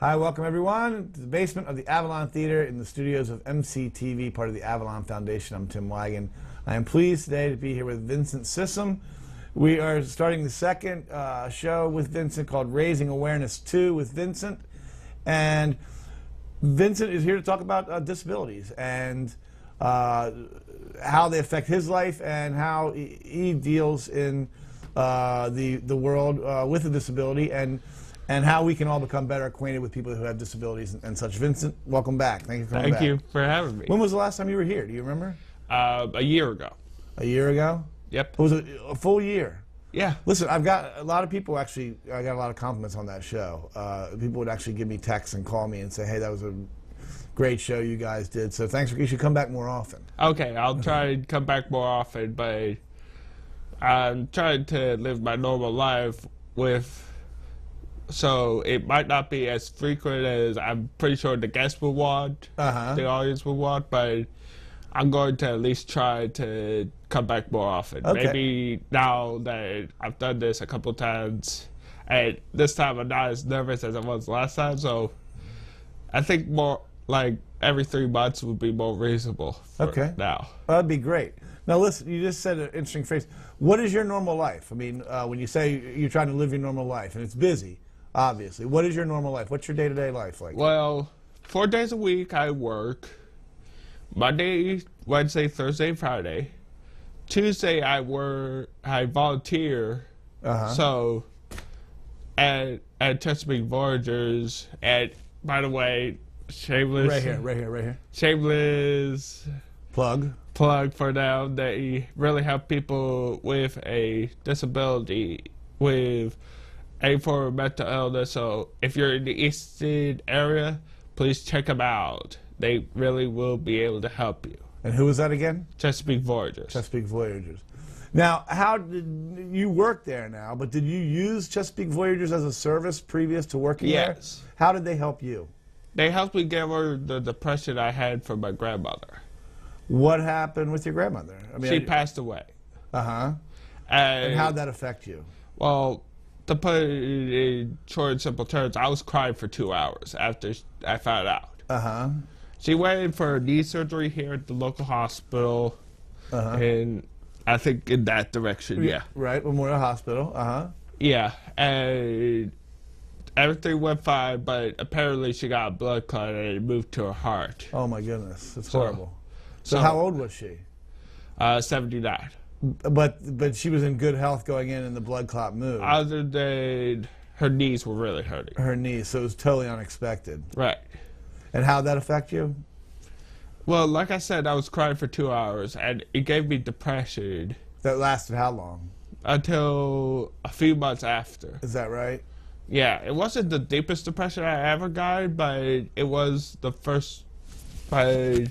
Hi, welcome everyone to the basement of the Avalon Theater in the studios of MCTV, part of the Avalon Foundation. I'm Tim Wagon. I am pleased today to be here with Vincent Sissom. We are starting the second show with Vincent called Raising Awareness 2 with Vincent. And Vincent is here to talk about disabilities and how they affect his life and how he deals in the world with a disability and how we can all become better acquainted with people who have disabilities and such. Vincent, welcome back. Thank you for coming back. Thank you for having me. When was the last time you were here? Do you remember? A year ago. A year ago? Yep. It was a full year. Yeah. Listen, I've got a lot of people actually, I got a lot of compliments on that show. People would actually give me texts and call me and say, hey, that was a great show you guys did. So thanks. You should come back more often. Okay, I'll try to come back more often, but I'm trying to live my normal life so it might not be as frequent as I'm pretty sure the guests will want, the audience will want, but I'm going to at least try to come back more often. Okay. Maybe now that I've done this a couple times, and this time I'm not as nervous as I was last time, so I think more like every 3 months would be more reasonable for now. Well, that'd be great. Now listen, you just said an interesting phrase. What is your normal life? I mean, when you say you're trying to live your normal life, and it's busy, obviously. What is your normal life? What's your day-to-day life like? Well, 4 days a week I work. Monday, Wednesday, Thursday, Friday. Tuesday I volunteer. So at Chesapeake Voyagers. And by the way, shameless. Right here. Shameless plug for them. They really help people with a disability with a form of mental illness. So if you're in the Easton area, please check them out. They really will be able to help you. And who was that again? Chesapeake Voyagers. Chesapeake Voyagers. Now, how did you work there now, but did you use Chesapeake Voyagers as a service previous to working there? Yes. How did they help you? They helped me get over the depression I had from my grandmother. What happened with your grandmother? I mean, she passed away. And how did that affect you? Well, to put it in short and simple terms, I was crying for 2 hours after I found out. She went in for knee surgery here at the local hospital, and I think in that direction, yeah. Right, Memorial Hospital, Yeah, and everything went fine, but apparently she got a blood clot and it moved to her heart. Oh my goodness, that's horrible. So how old was she? 79. But she was in good health going in and the blood clot moved. Other than her knees were really hurting. Her knees, so it was totally unexpected. Right. And how'd that affect you? Well, like I said, I was crying for 2 hours, and it gave me depression. That lasted how long? Until a few months after. Is that right? Yeah, it wasn't the deepest depression I ever got, but it was the first, but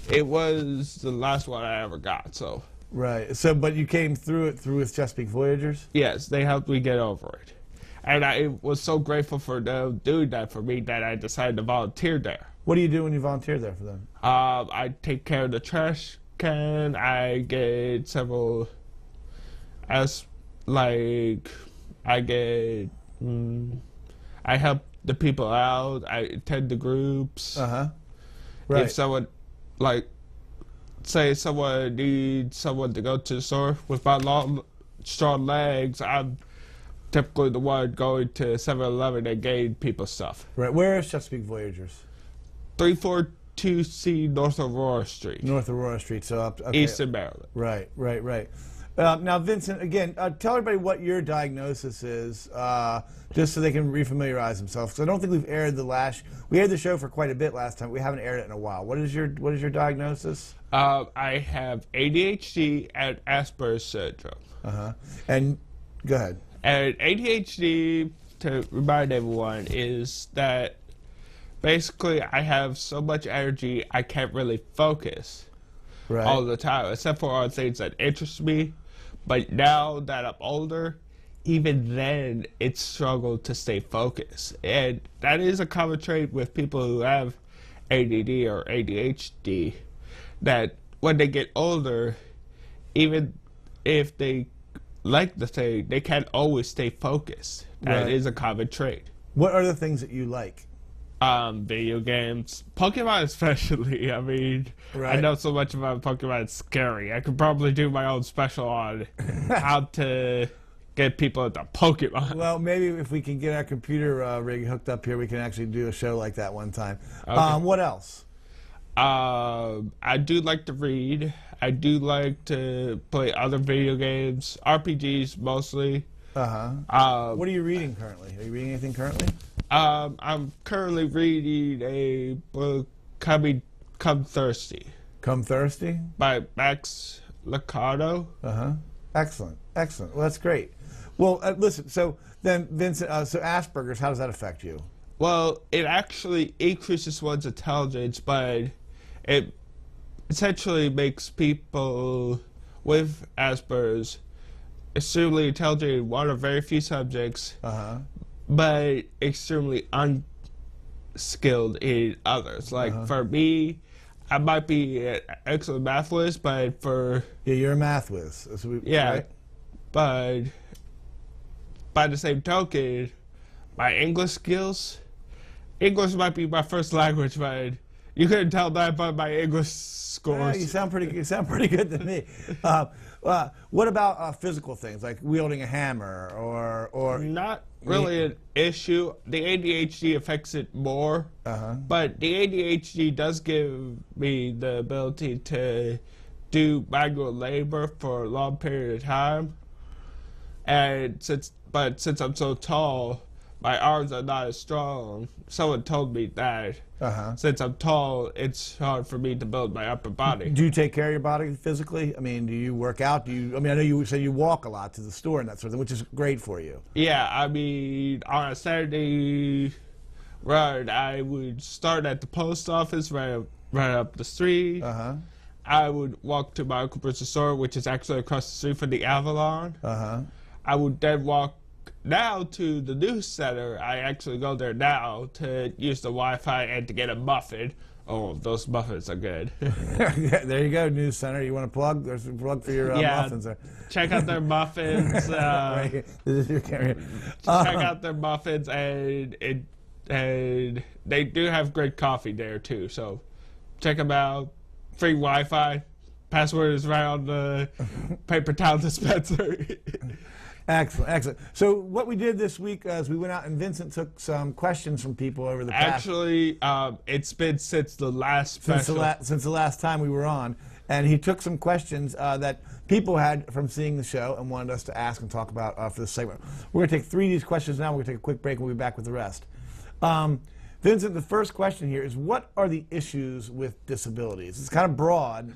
it was the last one I ever got, so. Right, so, but you came through it with Chesapeake Voyagers? Yes, they helped me get over it. And I was so grateful for them doing that for me that I decided to volunteer there. What do you do when you volunteer there for them? I take care of the trash can. I get several, I help the people out. I attend the groups. Right. If someone, say someone needs someone to go to the store with my long, strong legs, I'm typically the one going to 7-Eleven and getting people stuff. Right. Where is Chesapeake Voyagers? 342C North Aurora Street. North Aurora Street, so up Easton, Maryland. Right. Now, Vincent, again, tell everybody what your diagnosis is, just so they can refamiliarize themselves. Because I don't think we've aired we aired the show for quite a bit last time. We haven't aired it in a while. What is your diagnosis? I have ADHD and Asperger's syndrome. And go ahead. And ADHD, to remind everyone, is that basically I have so much energy I can't really focus all the time, except for on things that interest me. But now that I'm older, even then it's struggled to stay focused. And that is a common trait with people who have ADD or ADHD, that when they get older, even if they like the thing, they can't always stay focused. That is a common trait. What are the things that you like? Video games, Pokemon especially. I mean, Right. I know so much about Pokemon, it's scary. I could probably do my own special on how to get people into Pokemon. Well, maybe if we can get our computer rig hooked up here, we can actually do a show like that one time. Okay. What else? I do like to read. I do like to play other video games, RPGs mostly. What are you reading currently? Are you reading anything currently? I'm currently reading a book, Come Thirsty, Come Thirsty? by Max Lucado. Excellent. Excellent. Well, that's great. Well, listen, so then, Vincent, so Asperger's, how does that affect you? Well, it actually increases one's intelligence, but it essentially makes people with Asperger's extremely intelligent in one or very few subjects, but extremely unskilled in others. Like for me, I might be an excellent math whiz, but for Yeah, you're a math whiz. Right? but by the same token, my English skills, English might be my first language, but you couldn't tell that by my English scores. Yeah, you sound pretty good to me. What about physical things like wielding a hammer or Not really an issue. The ADHD affects it more, but the ADHD does give me the ability to do manual labor for a long period of time. And since I'm so tall, my arms are not as strong. Someone told me that since I'm tall, it's hard for me to build my upper body. Do you take care of your body physically? I mean, do you work out? I know you say you walk a lot to the store and that sort of thing, which is great for you. Yeah, I mean, on a Saturday run, I would start at the post office right up the street. I would walk to my Uncle Bruce's store, which is actually across the street from the Avalon. I would then walk now to the news center. I actually go there now to use the Wi-Fi and to get a muffin. Oh, those muffins are good. There you go, news center. You want to plug? There's a plug for your muffins there. Check out their muffins. Right. This is your camera. Check out their muffins, and they do have great coffee there too. So check them out. Free Wi-Fi. Password is right on the paper towel dispenser. Excellent, excellent. So what we did this week is we went out and Vincent took some questions from people over the past. Actually, it's been since the last special. Since the last time we were on, and he took some questions that people had from seeing the show and wanted us to ask and talk about for this segment. We're going to take 3 of these questions now. We're going to take a quick break and we'll be back with the rest. Vincent, the first question here is, what are the issues with disabilities? It's kind of broad.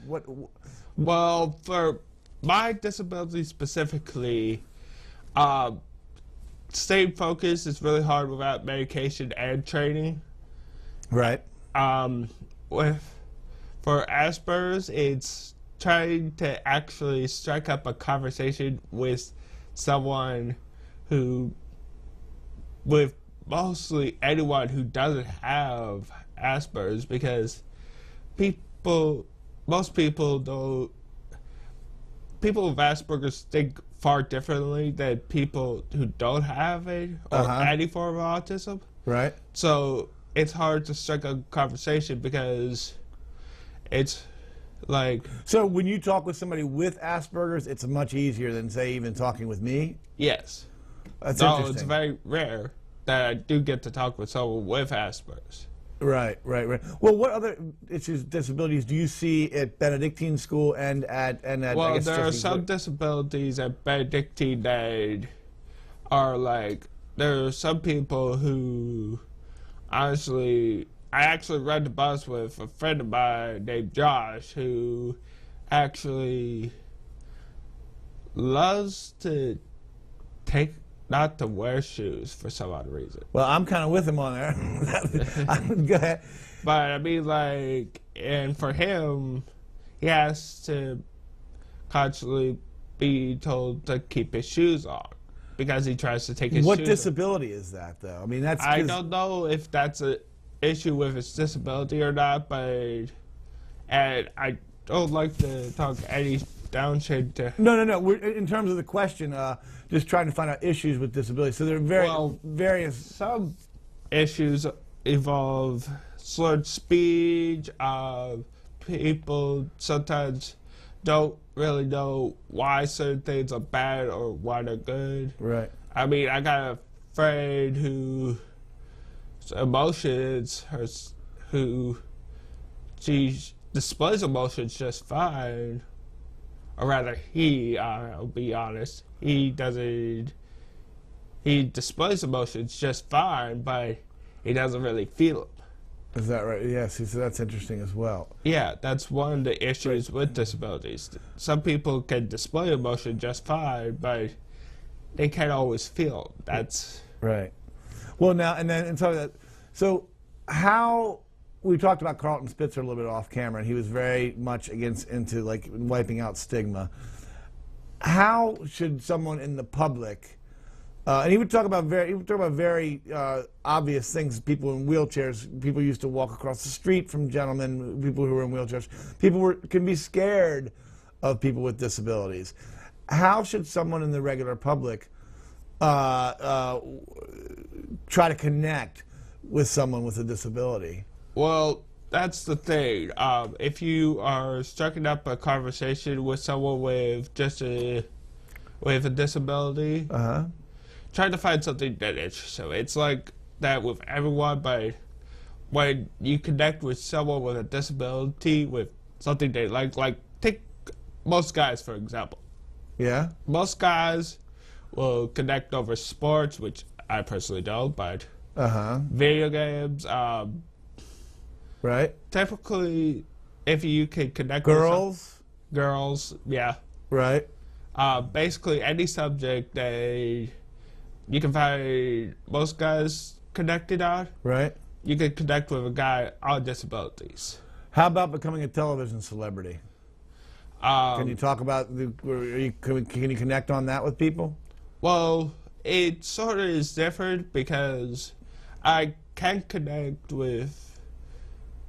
Well, for my disability specifically, staying focused is really hard without medication and training. Right. For Asperger's, it's trying to actually strike up a conversation with someone with mostly anyone who doesn't have Asperger's, because most people with Asperger's think far differently than people who don't have it or any form of autism. Right. So it's hard to strike a conversation because it's like... So when you talk with somebody with Asperger's, it's much easier than, say, even talking with me? Yes. That's no, interesting. it's very rare that I do get to talk with someone with Asperger's. Right. Well, what other issues, disabilities do you see at Benedictine School and at Well, I guess there are Jeffrey some Wood? disabilities at Benedictine that are like, there are some people who, honestly, I actually ride the bus with a friend of mine named Josh, who actually loves to not to wear shoes for some odd reason. Well, I'm kind of with him on there. Go ahead. But I mean, like, and for him, he has to constantly be told to keep his shoes on because he tries to take his What shoes disability is that, though? I mean, that's... I don't know if that's an issue with his disability or not, and I don't like to talk any downshade to... No. We're, in terms of the question, just trying to find out issues with disability. So there are various... Some issues involve slurred speech. People sometimes don't really know why certain things are bad or why they're good. Right. I mean, I got a friend who she displays emotions just fine, or rather, I'll be honest, he displays emotions just fine, but he doesn't really feel them. Is that right? Yes. So that's interesting as well. Yeah, that's one of the issues with disabilities. Some people can display emotion just fine, but they can't always feel. That's right. Well, now so how we talked about Carlton Spitzer a little bit off camera, and he was very much into like wiping out stigma. How should someone in the public, and he would talk about very obvious things. People in wheelchairs, people used to walk across the street from gentlemen, people who were in wheelchairs. People can be scared of people with disabilities. How should someone in the regular public try to connect with someone with a disability? Well, that's the thing. If you are striking up a conversation with someone with a disability, try to find something that interests them. It's like that with everyone, but when you connect with someone with a disability, with something they like take most guys, for example. Yeah? Most guys will connect over sports, which I personally don't, but video games, right. Typically, if you can connect with girls, yeah. Right. Basically, any subject that you can find most guys connected on. Right. You can connect with a guy on disabilities. How about becoming a television celebrity? Can you talk about can you connect on that with people? Well, it sort of is different because I can connect with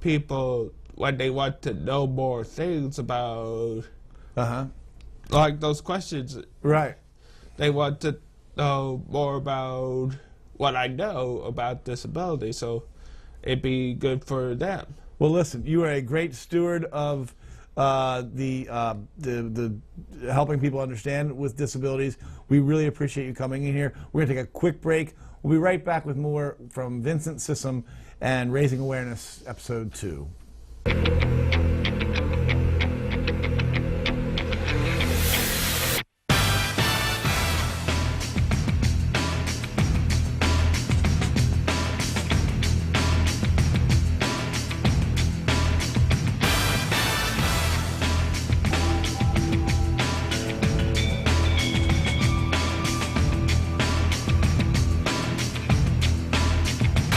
people when they want to know more things about like those questions. Right. They want to know more about what I know about disability, so it'd be good for them. Well, listen, you are a great steward of the helping people understand with disabilities. We really appreciate you coming in here. We're going to take a quick break. We'll be right back with more from Vincent Sissom and Raising Awareness, Episode 2.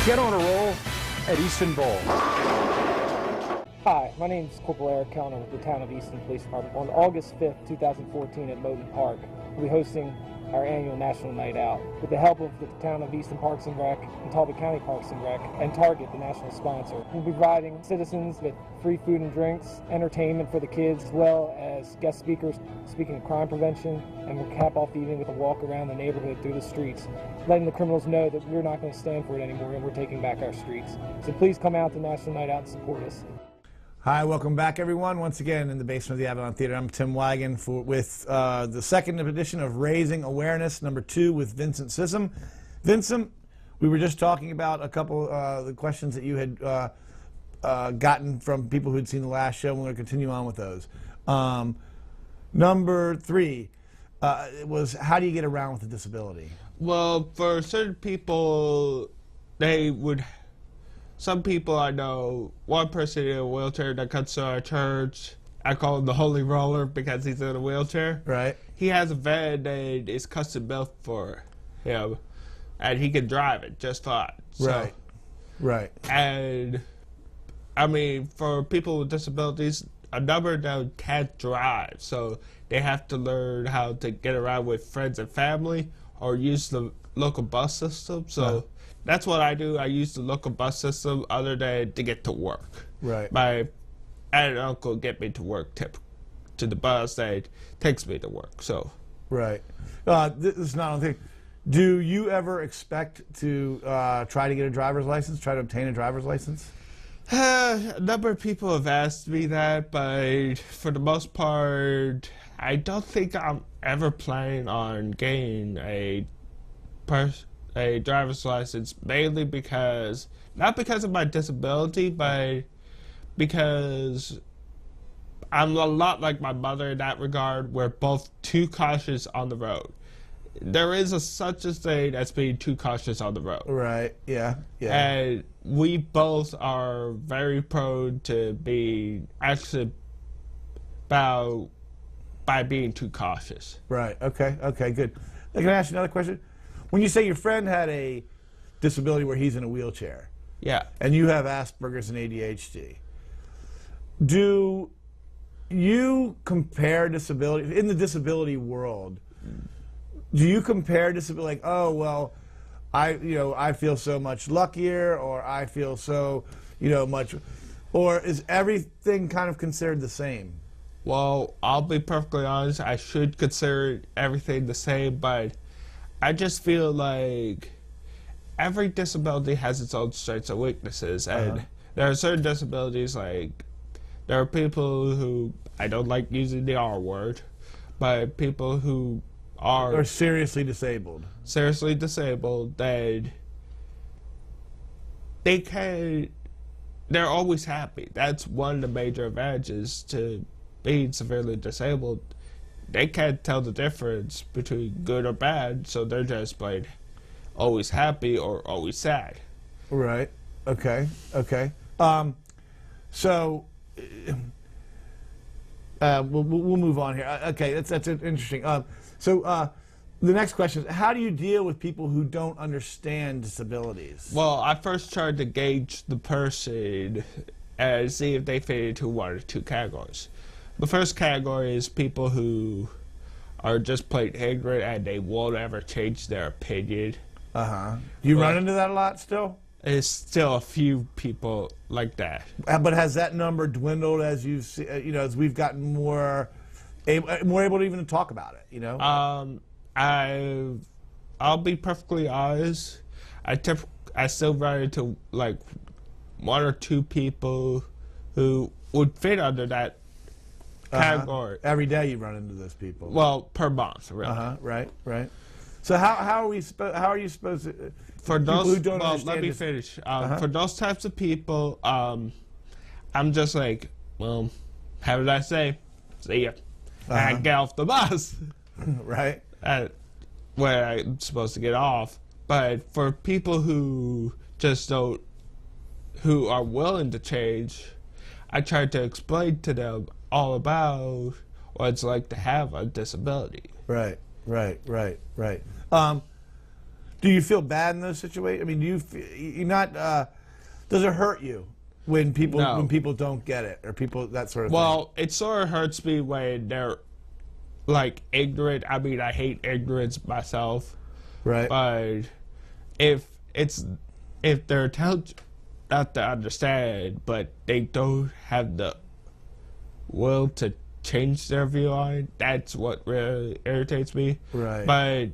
Get on a roll at Easton Bowl. Hi, my name is Corporal Eric Kellner with the Town of Easton Police Department. On August 5th, 2014 at Moton Park, we'll be hosting our annual National Night Out. With the help of the Town of Easton Parks and Rec and Talbot County Parks and Rec and Target, the national sponsor, we'll be providing citizens with free food and drinks, entertainment for the kids, as well as guest speakers speaking of crime prevention, and we'll cap off the evening with a walk around the neighborhood through the streets, letting the criminals know that we're not going to stand for it anymore and we're taking back our streets. So please come out to National Night Out and support us. Hi, welcome back, everyone. Once again, in the basement of the Avalon Theater, I'm Tim Wagon with the second edition of Raising Awareness, number 2, with Vincent Sissom. Vincent, we were just talking about a couple of the questions that you had gotten from people who'd seen the last show, and we're going to continue on with those. Number 3 was, how do you get around with a disability? Well, for certain people, some people I know, one person in a wheelchair that comes to our church, I call him the Holy Roller because he's in a wheelchair. Right. He has a van that is custom built for him, and he can drive it just fine. Right. Right. And, I mean, for people with disabilities, a number of them can't drive, so they have to learn how to get around with friends and family or use the local bus system. So that's what I do. I use the local bus system other than to get to work. Right. My aunt and uncle get me to work to the bus that takes me to work. So. Right. This is not a thing. Do you ever expect to try to get a driver's license, try to obtain a driver's license? A number of people have asked me that, but for the most part, I don't think I'm ever planning on getting a driver's license, mainly because, not because of my disability, but because I'm a lot like my mother in that regard. We're both too cautious on the road. There is such a thing as being too cautious on the road. Right, yeah. And we both are very prone to be actually about by being too cautious. Right, okay, good. Can I ask you another question? When you say your friend had a disability where he's in a wheelchair, Yeah. and you have Asperger's and ADHD, do you compare disability, in the disability world, do you compare disability, like, oh, well, I feel so much luckier, or I feel so, much, or is everything kind of considered the same? Well, I'll be perfectly honest, I should consider everything the same, but I just feel like every disability has its own strengths and weaknesses, and there are certain disabilities, like, there are people who, I don't like using the R word, but people who are seriously disabled, that they're always happy. That's one of the major advantages to being severely disabled. They can't tell the difference between good or bad, so they're just like always happy or always sad. Right. Okay. So we'll move on here. Okay, that's interesting. So the next question is, how do you deal with people who don't understand disabilities? Well, I first tried to gauge the person and see if they fit into one or two categories. The first category is people who are just plain ignorant and they won't ever change their opinion. You run into that a lot still? There's still a few people like that. But has that number dwindled as you see, as we've gotten more able to even talk about it? I'll be perfectly honest. I still run into like one or two people who would fit under that category. Every day you run into those people. Well, per month, really. Right. So how are you supposed to? For those, who don't well, understand let me this- finish. For those types of people, I'm just like, well, how did I say? See ya. And I get off the bus. Right. Where I'm supposed to get off. But for people who just don't, who are willing to change, I try to explain to them all about what it's like to have a disability. Right. Do you feel bad in those situations? I mean, you're not? Does it hurt you when people don't get it, or people that sort of thing? Well, it sort of hurts me when they're like ignorant. I mean, I hate ignorance myself. Right. But if they're intelligent enough to understand, but they don't have the will to change their view on it, that's what really irritates me. Right.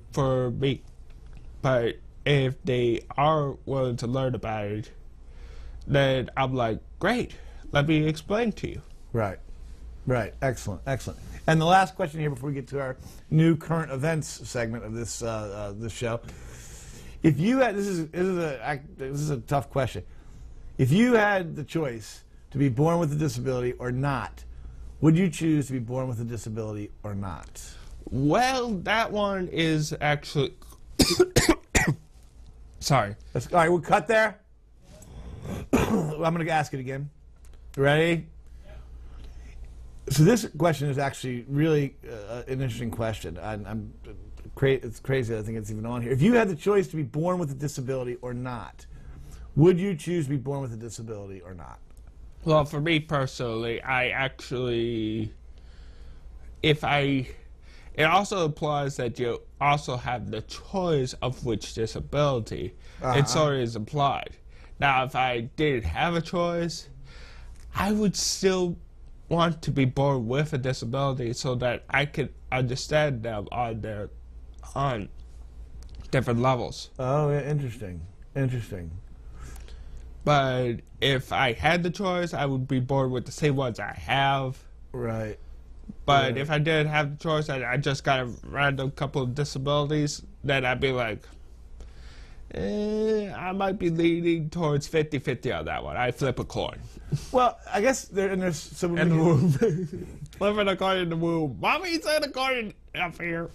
But if they are willing to learn about it, then I'm like, great, let me explain to you. Right. Excellent. And the last question here before we get to our new current events segment of this this show, if you had this is a tough question. If you had the choice to be born with a disability or not, would you choose to be born with a disability or not? Well, that one is actually sorry. All right, we'll cut there. I'm going to ask it again. Ready? So this question is actually really an interesting question. It's crazy I think it's even on here. If you had the choice to be born with a disability or not, would you choose to be born with a disability or not? Well, for me personally, it also implies that you also have the choice of which disability. It sort of is implied. Now, if I didn't have a choice, I would still want to be born with a disability so that I could understand them on different levels. Oh, yeah, interesting. Interesting. But if I had the choice, I would be bored with the same ones I have. Right. But Right. if I did have the choice, I just got a random couple of disabilities, then I'd be like, I might be leaning towards 50-50 on that one. I flip a coin. Well, I guess there's some. In the womb. Flipping a coin in the womb. Mommy said a coin up here.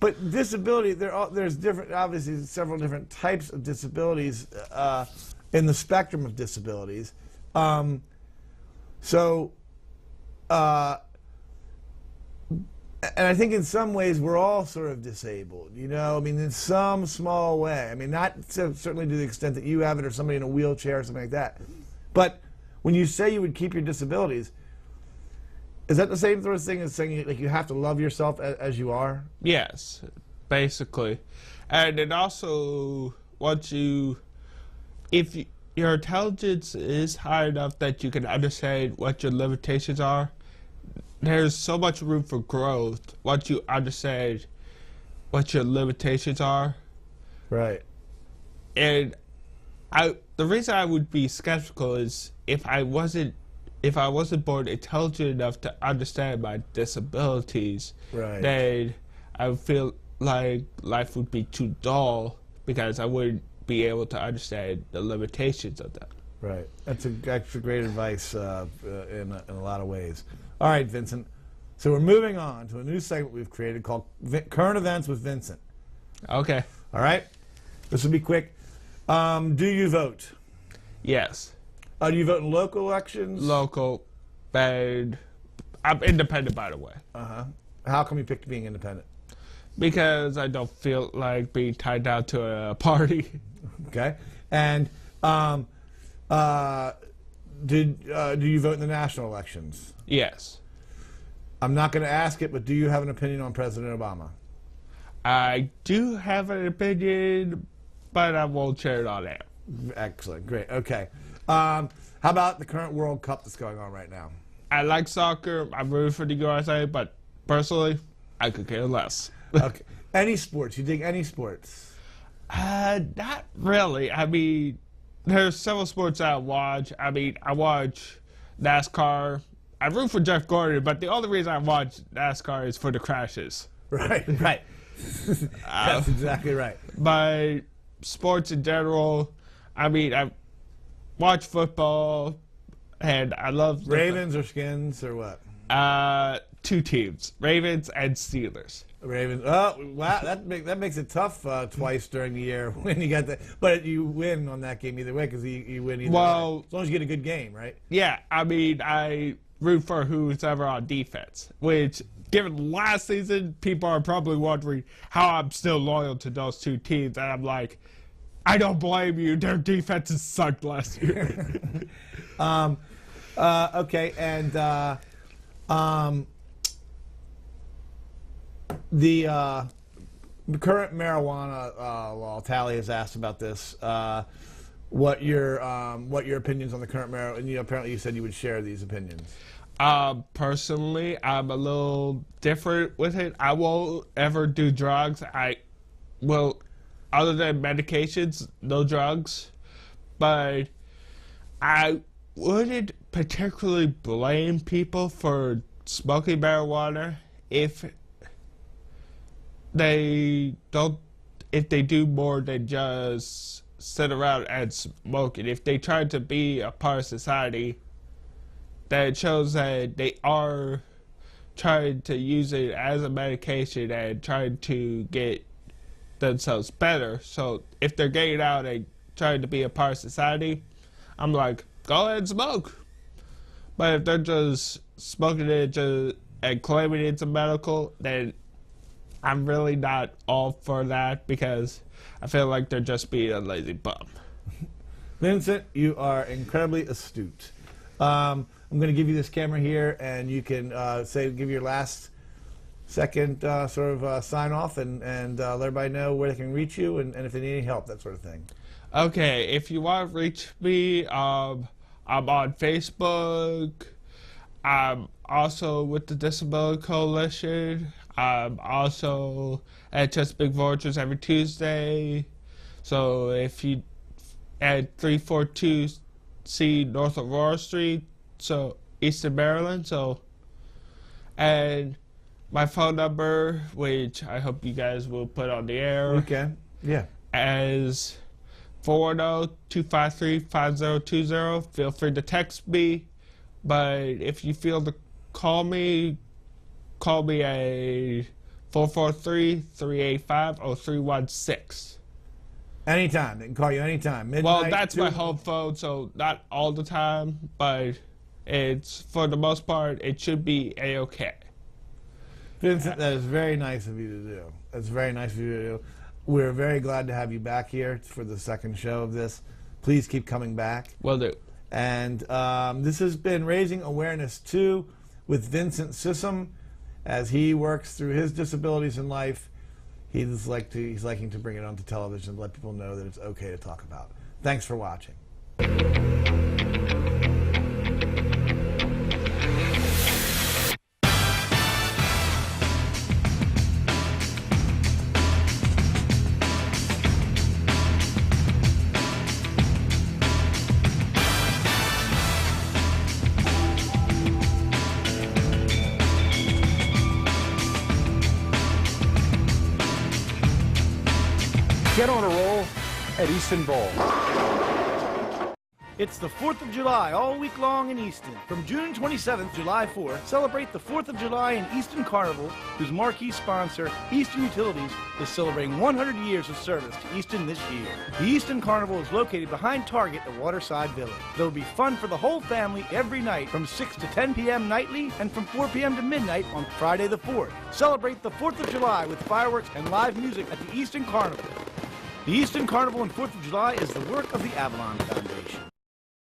But disability, there's different, obviously, several different types of disabilities in the spectrum of disabilities. And I think in some ways we're all sort of disabled, you know? I mean, in some small way. I mean, not certainly to the extent that you have it or somebody in a wheelchair or something like that. But when you say you would keep your disabilities, is that the same sort of thing as saying like you have to love yourself as you are? Yes, basically. And it also wants you, if your intelligence is high enough that you can understand what your limitations are, there's so much room for growth once you understand what your limitations are. Right. And the reason I would be skeptical is if I wasn't born intelligent enough to understand my disabilities, Right. then I would feel like life would be too dull because I wouldn't be able to understand the limitations of that. Right. That's great advice in a lot of ways. All right, Vincent. So we're moving on to a new segment we've created called Current Events with Vincent. Okay. All right? This will be quick. Do you vote? Yes. Do you vote in local elections? Local, and I'm independent, by the way. Uh-huh. How come you picked being independent? Because I don't feel like being tied down to a party. Okay. And do you vote in the national elections? Yes. I'm not going to ask it, but do you have an opinion on President Obama? I do have an opinion, but I won't share it on air. Excellent. Great. Okay. How about the current World Cup that's going on right now? I like soccer. I'm rooting for the USA, but personally, I could care less. Okay. Any sports? You dig any sports? Not really. I mean, there's several sports I watch. I mean, I watch NASCAR. I root for Jeff Gordon, but the only reason I watch NASCAR is for the crashes. Right. Right. That's exactly right. But sports in general, I mean, I watch football, and I love Ravens or Skins or what? two teams, Ravens and Steelers. Ravens. Oh, wow. That makes it tough twice during the year when you got that. But you win on that game either way because you win either Well, way. As long as you get a good game, right? Yeah, I mean, I root for who's ever on defense, which, given last season, people are probably wondering how I'm still loyal to those two teams. And I'm like, I don't blame you. Their defenses sucked last year. Okay, and the current marijuana law. Tally has asked about this. What your opinions on the current marijuana? And apparently you said you would share these opinions. Personally, I'm a little different with it. I won't ever do drugs. I will, other than medications, no drugs. But I wouldn't particularly blame people for smoking marijuana if they do more than just sit around and smoke it. If they try to be a part of society, that shows that they are trying to use it as a medication and trying to get themselves better. So if they're getting out and trying to be a part of society, I'm like, go ahead and smoke. But if they're just smoking it and claiming it's a medical, then I'm really not all for that because I feel like they're just being a lazy bum. Vincent, you are incredibly astute. I'm going to give you this camera here, and you can give your last second sign off and let everybody know where they can reach you and if they need any help, that sort of thing. Okay, if you want to reach me, I'm on Facebook. I'm also with the Disability Coalition. I'm also at Chesapeake Vultures every Tuesday. So if you at 342C North Aurora Street, so Eastern Maryland. So, and my phone number, which I hope you guys will put on the air. Okay. Yeah. As 410-253-5020. Feel free to text me. But if you feel to call me at 443-385-0316. Anytime. They can call you anytime. Midnight, Well, that's my 2. home phone, so not all the time, but it's, for the most part, it should be A-okay. Vincent, that is very nice of you to do. That's very nice of you to do. We're very glad to have you back here for the second show of this. Please keep coming back. Will do. And this has been Raising Awareness 2 with Vincent Sissom as he works through his disabilities in life. He's liking to bring it onto television to let people know that it's okay to talk about. Thanks for watching. Get on a roll at Easton Ball. It's the 4th of July all week long in Easton. From June 27th to July 4th, celebrate the 4th of July in Easton Carnival, whose marquee sponsor, Easton Utilities, is celebrating 100 years of service to Easton this year. The Easton Carnival is located behind Target at Waterside Village. There will be fun for the whole family every night from 6 to 10 p.m. nightly and from 4 p.m. to midnight on Friday the 4th. Celebrate the 4th of July with fireworks and live music at the Easton Carnival. The Easton Carnival and 4th of July is the work of the Avalon Foundation.